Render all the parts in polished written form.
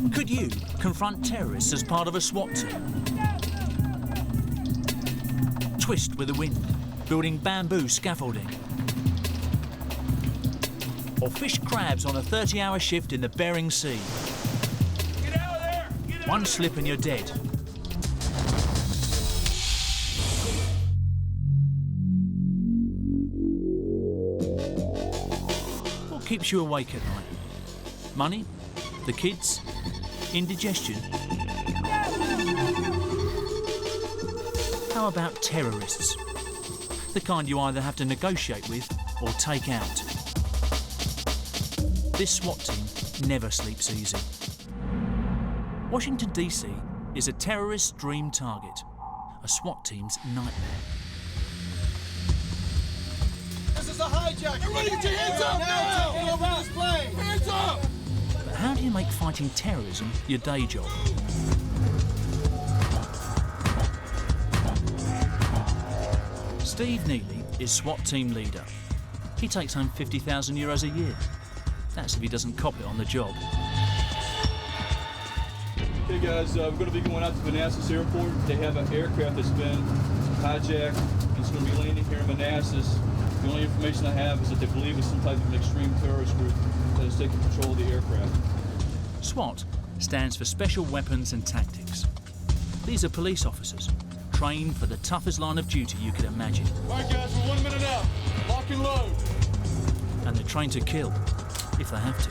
Could you confront terrorists as part of a SWAT team? Twist with the wind, building bamboo scaffolding. Or fish crabs on a 30-hour shift in the Bering Sea. Get out of there! Get out One slip and you're dead. What keeps you awake at night? Money? The kids? Indigestion? How about terrorists? The kind you either have to negotiate with or take out. This SWAT team never sleeps easy. Washington, D.C. is a terrorist's dream target, a SWAT team's nightmare. This is a hijack! Everybody get your hands up now! Get over this plane! Hands up! But how do you make fighting terrorism your day job? Steve Neely is SWAT team leader. He takes home €50,000 a year. That's if he doesn't cop it on the job. Hey guys, we're going to be going out to Manassas Airport. They have an aircraft that's been hijacked. It's going to be landing here in Manassas. The only information I have is that they believe it's some type of an extreme terrorist group that is taking control of the aircraft. SWAT stands for Special Weapons and Tactics. These are police officers trained for the toughest line of duty you could imagine. All right guys, we're 1 minute out. Lock and load. And they're trained to kill, if they have to.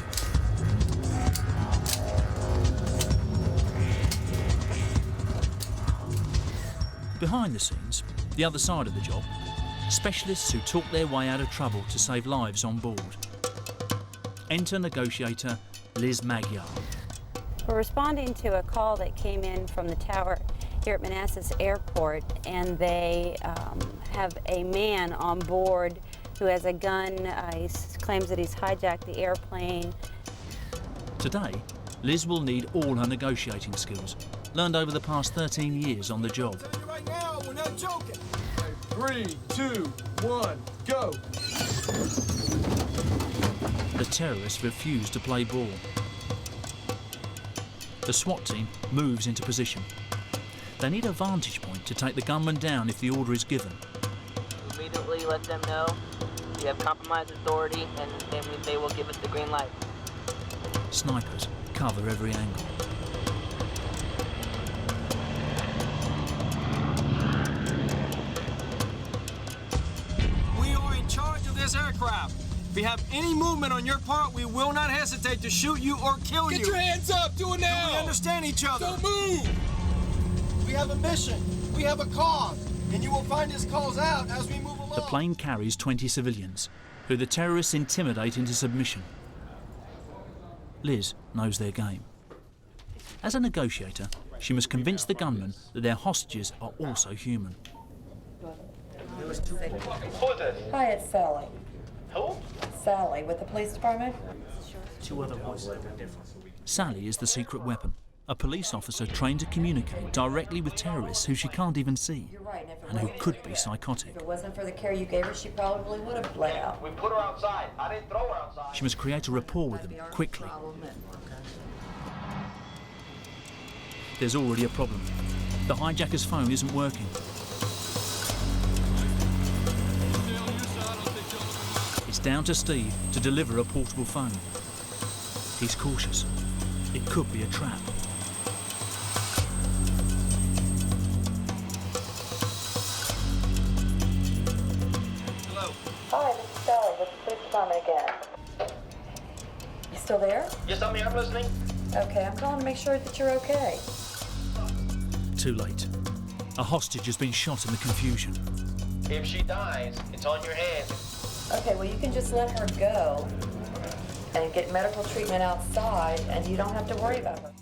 Behind the scenes, the other side of the job, specialists who talk their way out of trouble to save lives on board. Enter negotiator Liz Magyar. We're responding to a call that came in from the tower here at Manassas Airport, and they have a man on board who has a gun. He claims that he's hijacked the airplane. Today, Liz will need all her negotiating skills, learned over the past 13 years on the job. Right now, we're not joking. 3, 2, 1, go. The terrorists refuse to play ball. The SWAT team moves into position. They need a vantage point to take the gunman down if the order is given. Immediately let them know we have compromised authority, and then they will give us the green light. Snipers cover every angle. We are in charge of this aircraft. If we have any movement on your part, we will not hesitate to shoot you or kill you. Get your hands up! Do it now! We understand each other. Don't move! We have a mission. We have a cause. And you will find his cause out as we move along. The plane carries 20 civilians, who the terrorists intimidate into submission. Liz knows their game. As a negotiator, she must convince the gunmen that their hostages are also human. Hi, it's Sally. Who? Sally, with the police department. Two other voices. Sally is the secret weapon, a police officer trained to communicate directly with terrorists who she can't even see, You're right, and who could be psychotic. If it wasn't for the care you gave her, she probably would have bled out. We put her outside. I didn't throw her outside. She must create a rapport with them quickly. There's already a problem. The hijacker's phone isn't working. It's down to Steve to deliver a portable phone. He's cautious. It could be a trap. Hello. Hi, this is Sally with the police department again. You still there? Yes, I'm here. I'm listening. Okay, I'm calling to make sure that you're okay. Too late. A hostage has been shot in the confusion. If she dies, it's on your hands. Okay, well, you can just let her go and get medical treatment outside, and you don't have to worry about her.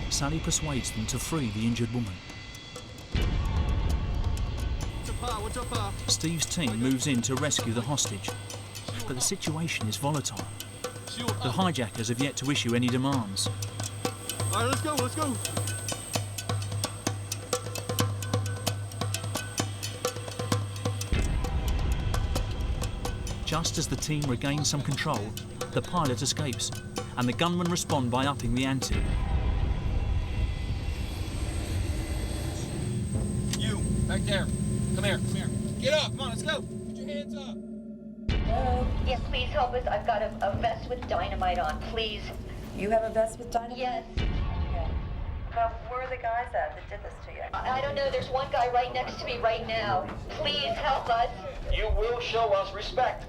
Sally persuades them to free the injured woman. What's up, Pa? Steve's team moves in to rescue the hostage, but the situation is volatile. The hijackers have yet to issue any demands. All right, let's go, let's go. Just as the team regains some control, the pilot escapes, and the gunmen respond by upping the ante. You, back there. Come here, come here. Get up, come on, let's go. Put your hands up. Hello? Yes, please help us. I've got a vest with dynamite on, please. You have a vest with dynamite? Yes. Okay. Now, where are the guys at that did this to you? I don't know. There's one guy right next to me right now. Please help us. You will show us respect.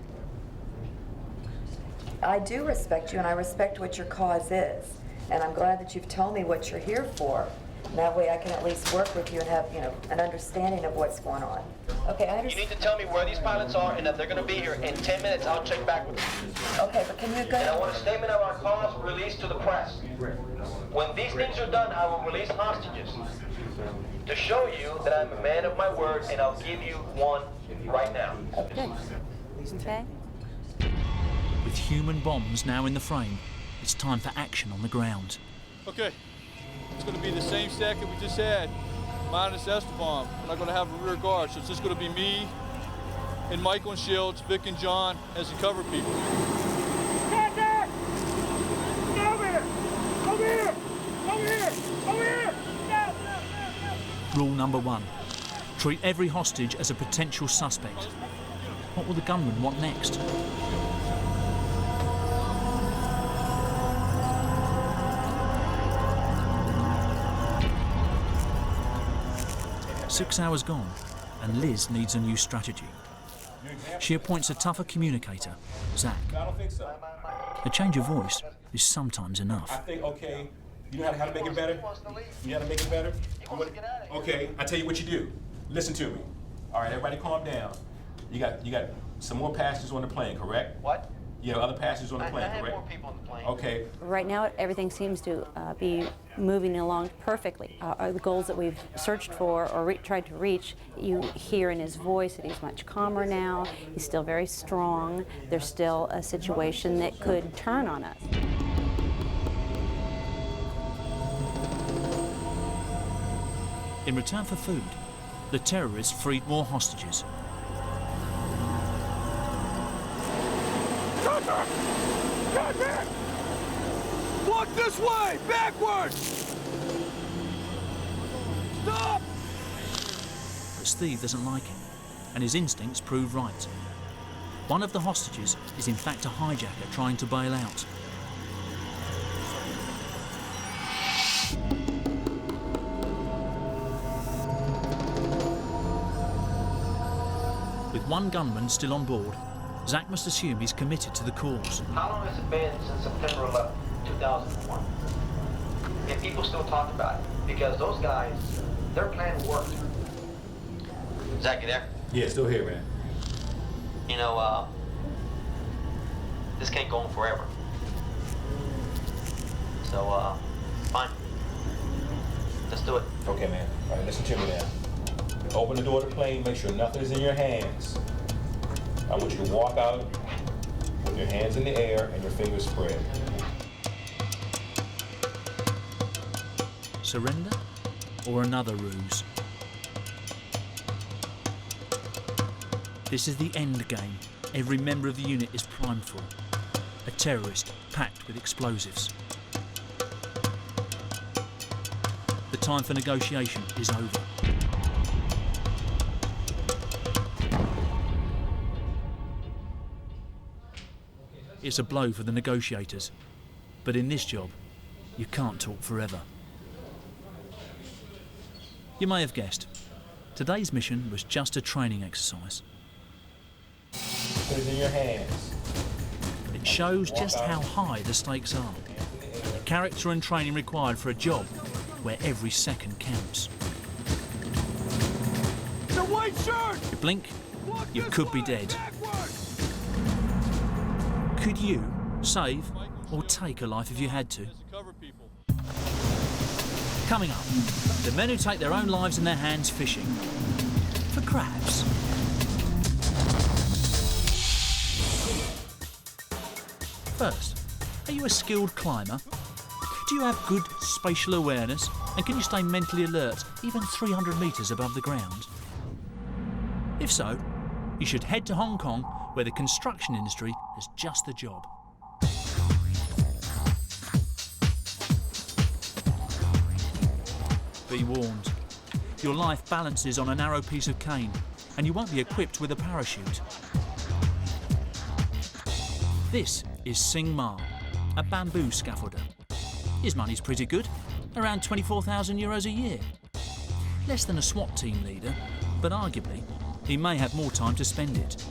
I do respect you, and I respect what your cause is. And I'm glad that you've told me what you're here for. And that way I can at least work with you and have, an understanding of what's going on. Okay, I You understand. need to tell me where these pilots are and that they're going to be here in 10 minutes. I'll check back with you. Okay, but can you go? And I want a statement of our cause released to the press. When these things are done, I will release hostages to show you that I'm a man of my word, and I'll give you one right now. Good. Okay. With human bombs now in the frame, it's time for action on the ground. Okay, it's going to be the same stack that we just had, minus Esteban. We're not going to have a rear guard, so it's just going to be me and Michael and Shields, Vic and John as the cover people. Contact! Get over here! Over here! Over here! Over here! No! Rule number 1. Treat every hostage as a potential suspect. What will the gunman want next? Six hours gone, and Liz needs a new strategy. She appoints a tougher communicator, Zach. I don't think so. A change of voice is sometimes I enough. think, okay, you know how to make it better? You know how to make it better? Okay, I tell you what you do. Listen to me. All right, everybody calm down. You got some more passengers on the plane, correct? What? You have other passengers on the plane, I have correct? more people on the plane. Okay. Right now, everything seems to be moving along perfectly. The goals that we've searched for or tried to reach, you hear in his voice that he's much calmer now. He's still very strong. There's still a situation that could turn on us. In return for food, the terrorists freed more hostages. Contact! Walk this way! Backwards! Stop! But Steve doesn't like it, and his instincts prove right. One of the hostages is in fact a hijacker trying to bail out. With one gunman still on board, Zach must assume he's committed to the cause. How long has it been since September 11th, 2001? And people still talk about it because those guys, their plan worked. Zach, you there? Yeah, still here, man. You know, this can't go on forever. So, fine. Let's do it. Okay, man. All right, listen to me now. Open the door of the plane, make sure nothing is in your hands. I want you to walk out with your hands in the air and your fingers spread. Surrender or another ruse? This is the end game every member of the unit is primed for. A terrorist packed with explosives. The time for negotiation is over. It's a blow for the negotiators, but in this job, you can't talk forever. You may have guessed, today's mission was just a training exercise. Put it in your hands. It shows just how high the stakes are. The character and training required for a job where every second counts. The white shirt! You blink, you could be dead. Could you save or take a life if you had to? As the cover people. Coming up, the men who take their own lives in their hands fishing. For crabs. First, are you a skilled climber? Do you have good spatial awareness? And can you stay mentally alert even 300 metres above the ground? If so, you should head to Hong Kong, where the construction industry has just the job. be warned. Your life balances on a narrow piece of cane, and you won't be equipped with a parachute. This is Sing Ma, a bamboo scaffolder. His money's pretty good, around 24,000 euros a year. Less than a SWAT team leader, but arguably, he may have more time to spend it.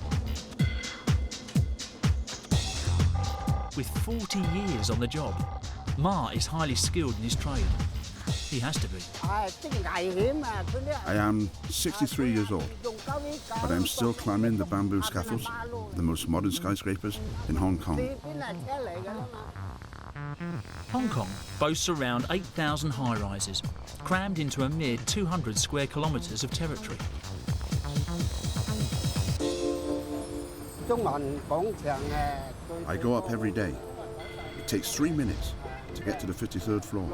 With 40 years on the job, Ma is highly skilled in his trade. He has to be. I am 63 years old, but I am still climbing the bamboo scaffolds, the most modern skyscrapers in Hong Kong. Hong Kong boasts around 8,000 high-rises, crammed into a mere 200 square kilometres of territory. I go up every day. It takes 3 minutes to get to the 53rd floor.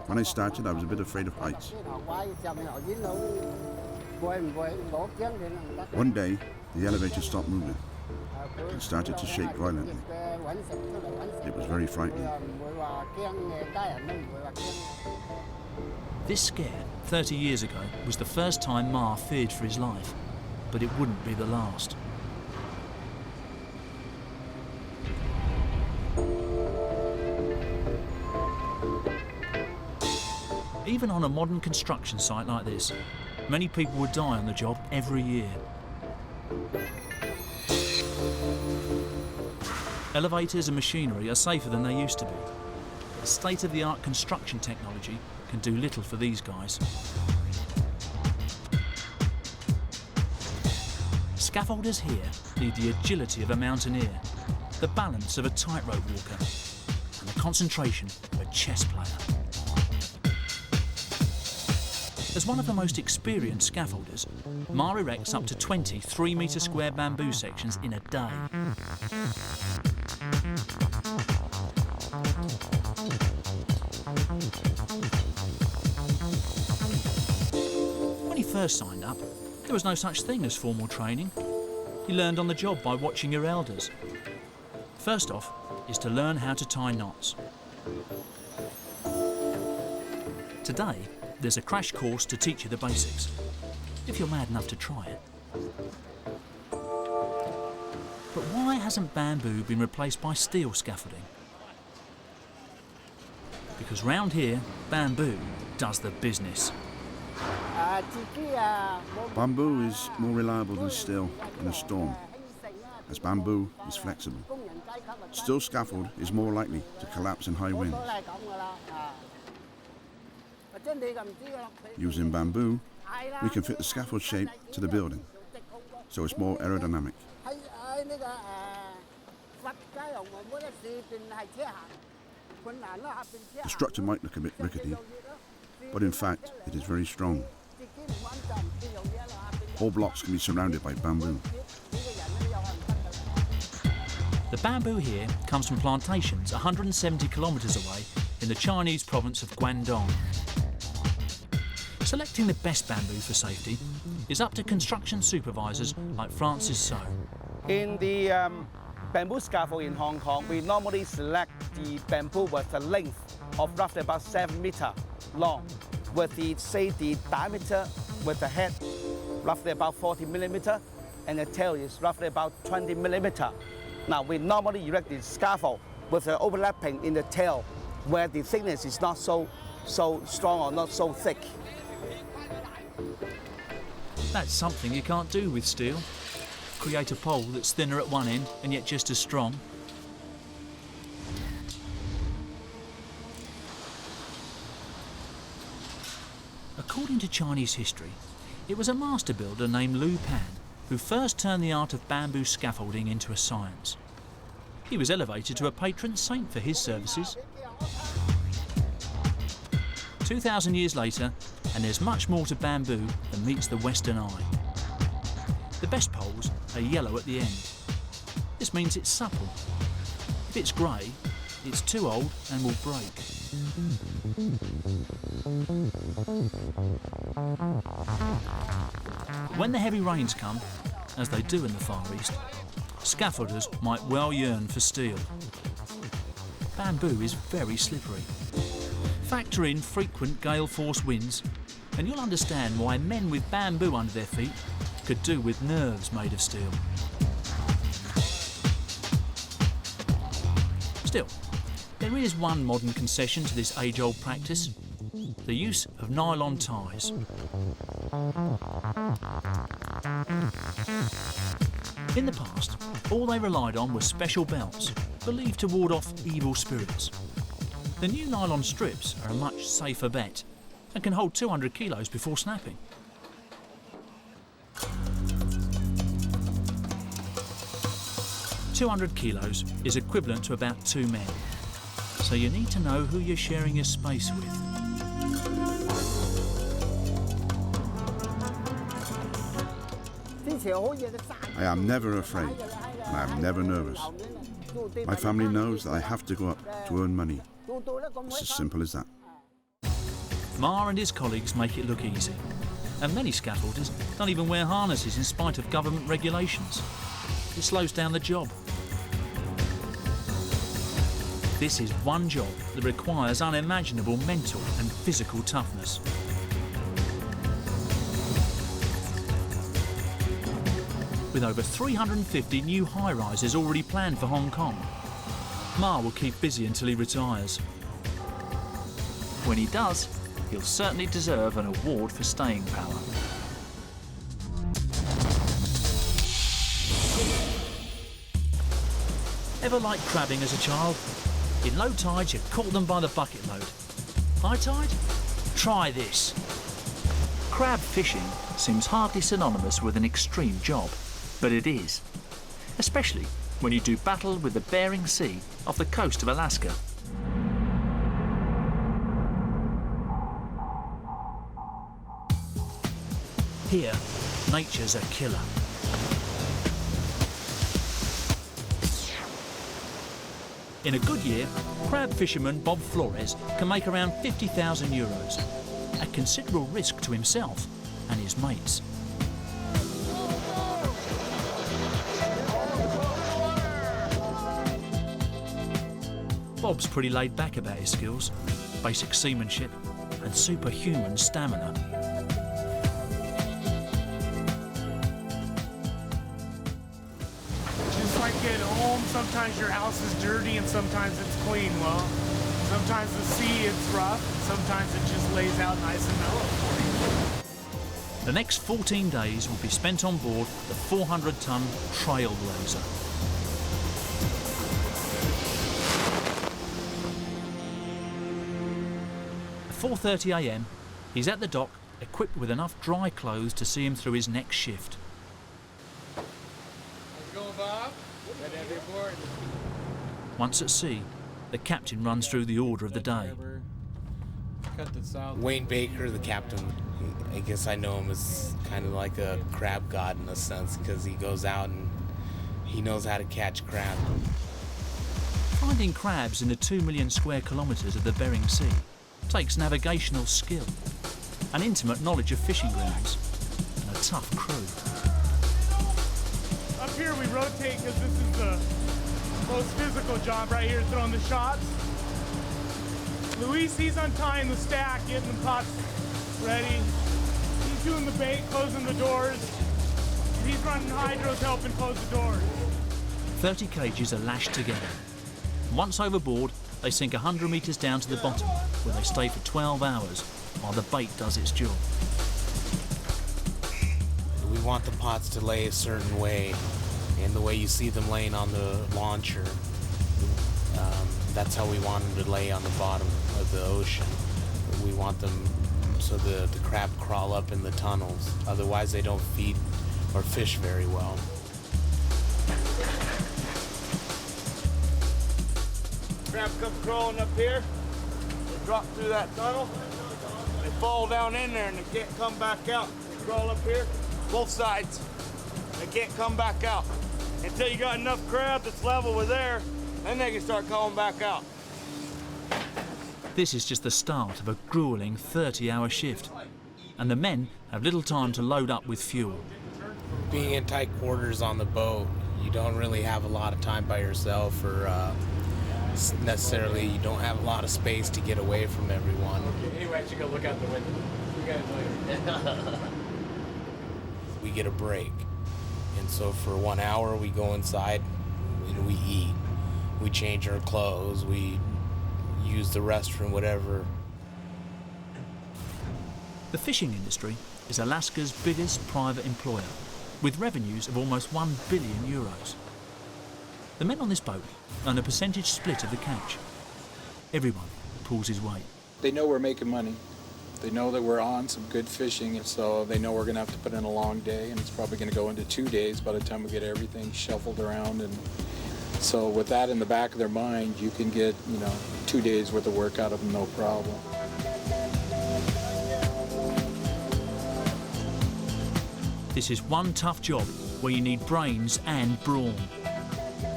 When I started, I was a bit afraid of heights. One day, the elevator stopped moving. It started to shake violently. It was very frightening. This scare, 30 years ago, was the first time Ma feared for his life, but it wouldn't be the last. Even on a modern construction site like this, many people would die on the job every year. Elevators and machinery are safer than they used to be. State-of-the-art construction technology can do little for these guys. Scaffolders here need the agility of a mountaineer, the balance of a tightrope walker, and the concentration of a chess player. As one of the most experienced scaffolders, Ma erects up to 20 3-metre square bamboo sections in a day. When he first signed up, there was no such thing as formal training. He learned on the job by watching your elders. First off is to learn how to tie knots. Today, there's a crash course to teach you the basics, if you're mad enough to try it. But why hasn't bamboo been replaced by steel scaffolding? Because round here, bamboo does the business. Bamboo is more reliable than steel in a storm, as bamboo is flexible. Steel scaffold is more likely to collapse in high winds. Using bamboo, we can fit the scaffold shape to the building, so it's more aerodynamic. The structure might look a bit rickety, but in fact it is very strong. All blocks can be surrounded by bamboo. The bamboo here comes from plantations 170 kilometres away in the Chinese province of Guangdong. Selecting the best bamboo for safety is up to construction supervisors like Francis So. In the bamboo scaffold in Hong Kong, we normally select the bamboo with a length of roughly about 7 meters long, with the diameter with the head roughly about 40 millimeter, and the tail is roughly about 20 millimeter. Now, we normally erect the scaffold with an overlapping in the tail, where the thickness is not so strong or not so thick. That's something you can't do with steel. Create a pole that's thinner at one end and yet just as strong. According to Chinese history, it was a master builder named Lu Pan who first turned the art of bamboo scaffolding into a science. He was elevated to a patron saint for his services. 2,000 years later, and there's much more to bamboo than meets the Western eye. The best poles are yellow at the end. This means it's supple. If it's grey, it's too old and will break. When the heavy rains come, as they do in the Far East, scaffolders might well yearn for steel. Bamboo is very slippery. Factor in frequent gale force winds and you'll understand why men with bamboo under their feet could do with nerves made of steel. Still, there is one modern concession to this age-old practice: the use of nylon ties. In the past, all they relied on were special belts, believed to ward off evil spirits. The new nylon strips are a much safer bet and can hold 200 kilos before snapping. "200 kilos is equivalent to about 2 men, so you need to know who you're sharing your space with. I am never afraid, and I am never nervous. My family knows that I have to go up to earn money. It's as simple as that. Ma and his colleagues make it look easy, and many scaffolders don't even wear harnesses in spite of government regulations. It slows down the job. This is one job that requires unimaginable mental and physical toughness. With over 350 new high-rises already planned for Hong Kong, Ma will keep busy until he retires. When he does, he'll certainly deserve an award for staying power. Ever like crabbing as a child? In low tide, you caught them by the bucket load. High tide? Try this. Crab fishing seems hardly synonymous with an extreme job, but it is. Especially when you do battle with the Bering Sea off the coast of Alaska. Here, nature's a killer. In a good year, crab fisherman Bob Flores can make around €50,000, at considerable risk to himself and his mates. Bob's pretty laid back about his skills, basic seamanship and superhuman stamina. Just like at home, sometimes your house is dirty and sometimes it's clean. Well, sometimes the sea is rough, sometimes it just lays out nice and mellow for you. The next 14 days will be spent on board the 400-ton Trailblazer. At 4:30 a.m, he's at the dock, equipped with enough dry clothes to see him through his next shift. How's it going, Bob? Glad to have you aboard. Once at sea, the captain runs through the order of the day. Cut the south. Wayne Baker, the captain, I guess I know him as kind of like a crab god in a sense, because he goes out and he knows how to catch crab. Finding crabs in the 2 million square kilometres of the Bering Sea takes navigational skill, an intimate knowledge of fishing grounds, and a tough crew. Up here we rotate because this is the most physical job right here, throwing the shots. Luis, he's untying the stack, getting the pots ready. He's doing the bait, closing the doors. And he's running hydros, helping close the doors. 30 cages are lashed together. Once overboard, they sink 100 metres down to the bottom, where they stay for 12 hours while the bait does its job. We want the pots to lay a certain way, and the way you see them laying on the launcher, that's how we want them to lay on the bottom of the ocean. We want them so the crab crawl up in the tunnels, otherwise they don't feed or fish very well. Crab come crawling up here, they drop through that tunnel, they fall down in there and they can't come back out. They crawl up here, both sides, they can't come back out. Until you got enough crab that's level with there, then they can start coming back out. This is just the start of a grueling 30-hour shift, and the men have little time to load up with fuel. Being in tight quarters on the boat, you don't really have a lot of time by yourself or necessarily, you don't have a lot of space to get away from everyone. Anyway, I should go look out the window. We got it later. We get a break. And so for 1 hour, we go inside and we eat. We change our clothes. We use the restroom, whatever. The fishing industry is Alaska's biggest private employer, with revenues of almost €1 billion. The men on this boat earn a percentage split of the catch. Everyone pulls his weight. They know we're making money. They know that we're on some good fishing, and so they know we're going to have to put in a long day, and it's probably going to go into 2 days by the time we get everything shuffled around. And so with that in the back of their mind, you can get, 2 days worth of work out of them, no problem. This is one tough job where you need brains and brawn,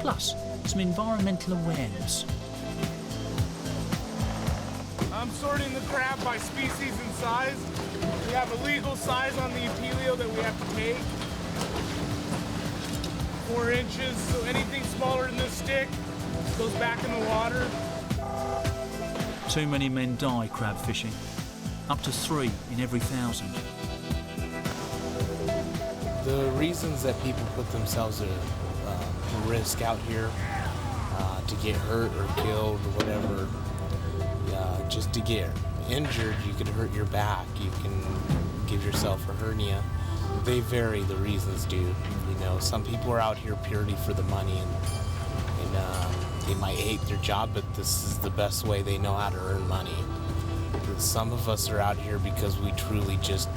plus some environmental awareness. I'm sorting the crab by species and size. We have a legal size on the apelio that we have to take. 4 inches, so anything smaller than this stick goes back in the water. Too many men die crab fishing, up to 3 in every 1,000. The reasons that people put themselves at risk out here to get hurt or killed or whatever, just to get injured, you could hurt your back, you can give yourself a hernia. They vary, the reasons do. Some people are out here purely for the money, and they might hate their job, but this is the best way they know how to earn money. But some of us are out here because we truly just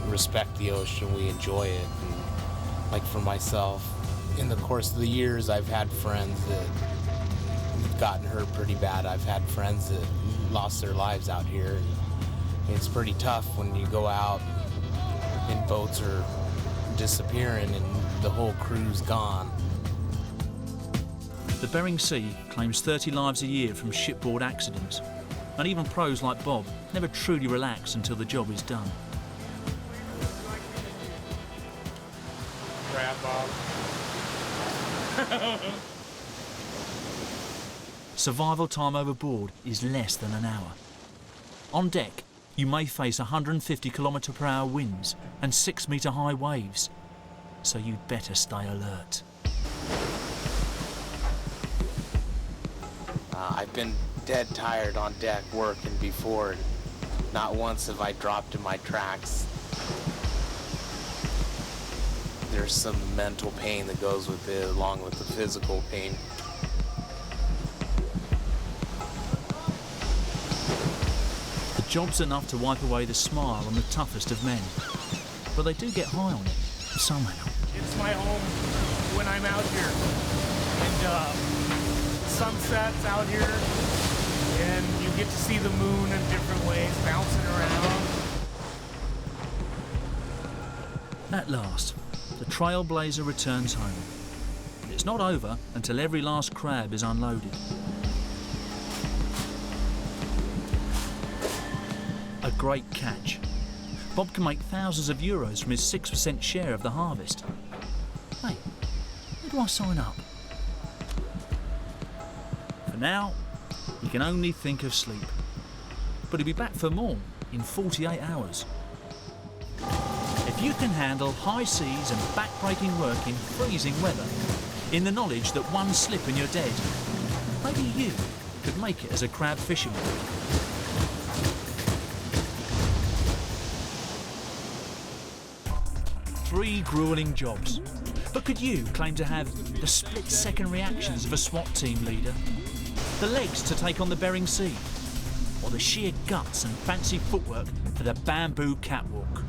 respect the ocean, we enjoy it. And like for myself, in the course of the years, I've had friends that have gotten hurt pretty bad. I've had friends that lost their lives out here. And it's pretty tough when you go out and boats are disappearing and the whole crew's gone. The Bering Sea claims 30 lives a year from shipboard accidents, and even pros like Bob never truly relax until the job is done. Crab, Bob. Survival time overboard is less than an hour. On deck, you may face 150 km/h winds and 6-metre high waves, so you'd better stay alert. I've been dead tired on deck working before, and not once have I dropped in my tracks. There's some mental pain that goes with it, along with the physical pain. The job's enough to wipe away the smile on the toughest of men, but they do get high on it, somehow. It's my home when I'm out here. And sunsets out here, and you get to see the moon in different ways, bouncing around. At last, the trailblazer returns home. It's not over until every last crab is unloaded. A great catch. Bob can make thousands of euros from his 6% share of the harvest. Hey, where do I sign up? For now, he can only think of sleep. But he'll be back for more in 48 hours. If you can handle high seas and back-breaking work in freezing weather, in the knowledge that one slip and you're dead, maybe you could make it as a crab fisherman. Three grueling jobs. But could you claim to have the split-second reactions of a SWAT team leader? The legs to take on the Bering Sea? Or the sheer guts and fancy footwork for the bamboo catwalk?